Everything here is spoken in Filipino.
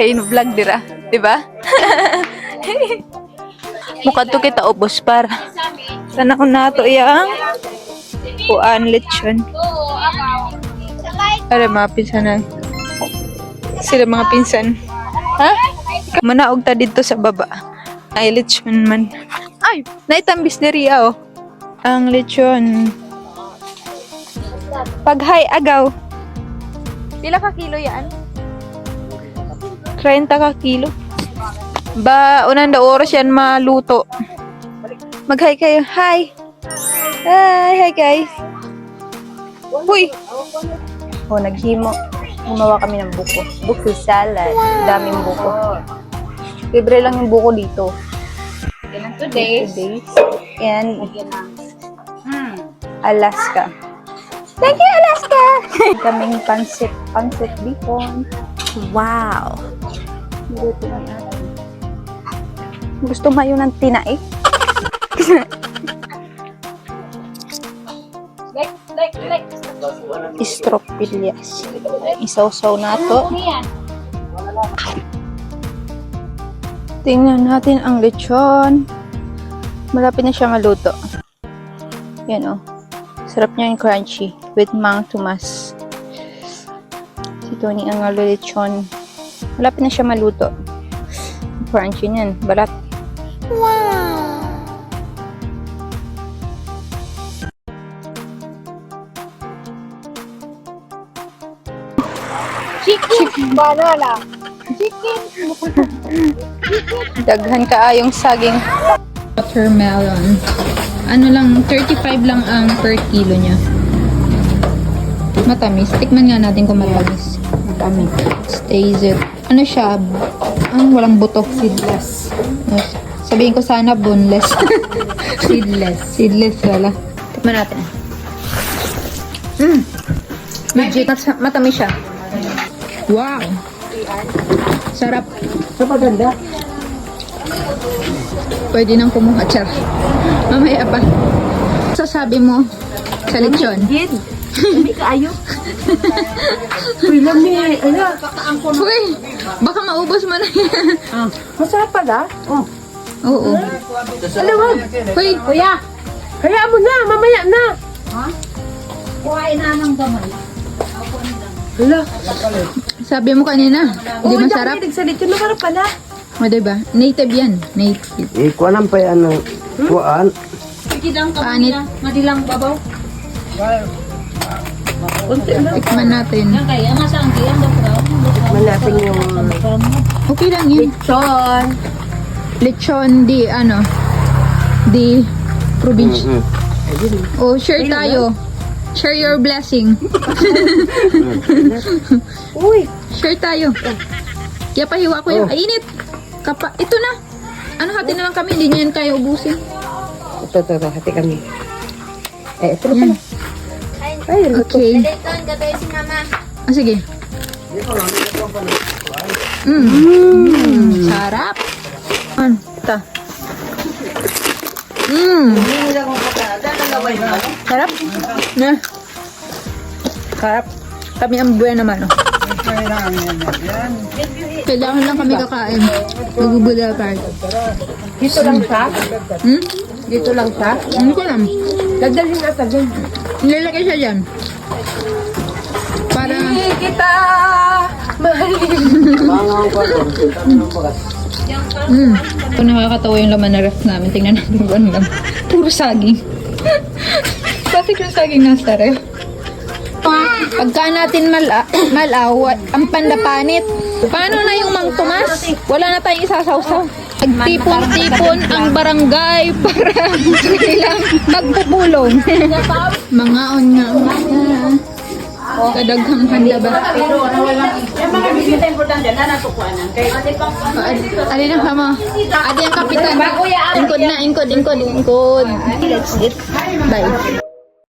vlog dira, di ba? Mukha to kita ubos par. Sana ko na to iyang kuan lechon. Para mga pinsanan. Sila mga pinsan. Ha? Manaog ta dito sa baba. Ay, lechon man. Ay, naitambis ni Ria, oh. Ang lechon. Paghay, agaw. Pila ka kilo yan? 30 ka kilo. Ba, unang da oras yan maluto. Mag-hi kayo. Hi! Hi guys! Uy! Oh, naghimo. Gumawa kami ng buko. Buko salad. Daming buko. Libre lang yung buko dito. Yan ang 2 days. And Ah. Alaska. Thank you, Alaska! Kaming pansit bihon. Wow! Luto na natin. Gusto mayo ng tinae? Like. Stropilias. Isaw-saw na to. Yan. Tingnan natin ang lechon. Malapit na siya maluto. Yan oh. Sarap niya yung crunchy with Mang Tomas. Si Tony ang lechon. Malapit na siya maluto. Crunchy niyan. Balat. Wow! Chicken. Banana. Chicken. Daghan kaayong saging. Watermelon. Ano lang, 35 lang ang per kilo niya. Matamis. Tikman nga natin kung matamis. Matamis. Stays it. Ano siya? Ang walang buto. Seedless. Sabihin ko sana boneless. Seedless. Seedless wala. Tikman natin. Legit. Matamis siya. Wow! Sarap. Sa maganda. Pwede nang kumuha, char. Mamaya pa. Sasabi mo sa lechon. Gid. Kami kaayo. Uy, lami. Ala, kakaangko na. Uy, baka maubos mo na yan. Masarap pala. Oh. Oo. Alawag. Uy, Kuya. Kaya mo na, mamaya na. Kuhain na ng gamay. Ala. sabi mo kanina, hindi masarap. Hindi sa lechon. Masarap pala. O, diba? Native yan. Native. Kuanan pa yan ng kuan. Pagkidang Panit. kamila, madilang babaw. Tikman natin. Yan kaya, masang kaya, Manapin yung Okay lang yun. lechon. Lechon di, ano, di probinsya. Oh, share tayo. Share your blessing. Uy. Share tayo. Kaya pahiwa ko yung, ay init. Ito na. Ano, hati na lang kami. Hindi niya yan kaya ubusin. Ito. Hati kami. Ito na Yan. pala. Ay, Okay. Dalitan, gatoy si mama. Ah, sige. Sarap. Ito. Sarap. Na. Sarap. Kami ang buwan naman, oh. Kailangan lang kami kakain. Magugula pa. Dito lang siya. Dito lang siya. Hindi ko alam. Dadalhin natin dyan. Nilalagay siya dyan. Para... Kita mahalin. Kung nakakatawa yung laman na ref namin, tingnan natin kung ano lang. Puro saging. Bakit yung saging nasa ref? Pagka natin malaw, ang pandapanit. Paano na yung Mang Tomas? Wala na tayong isasawsaw. Nagtipon-tipon ang barangay para silang magpupulong. Mga on nga. Kadaghang handa ba? Yung mga bisita importante na natukuan ng kay ate pang Alin ang kama? Adi ang kapitan. Ingkod na, ingkod. Let's eat. Bye.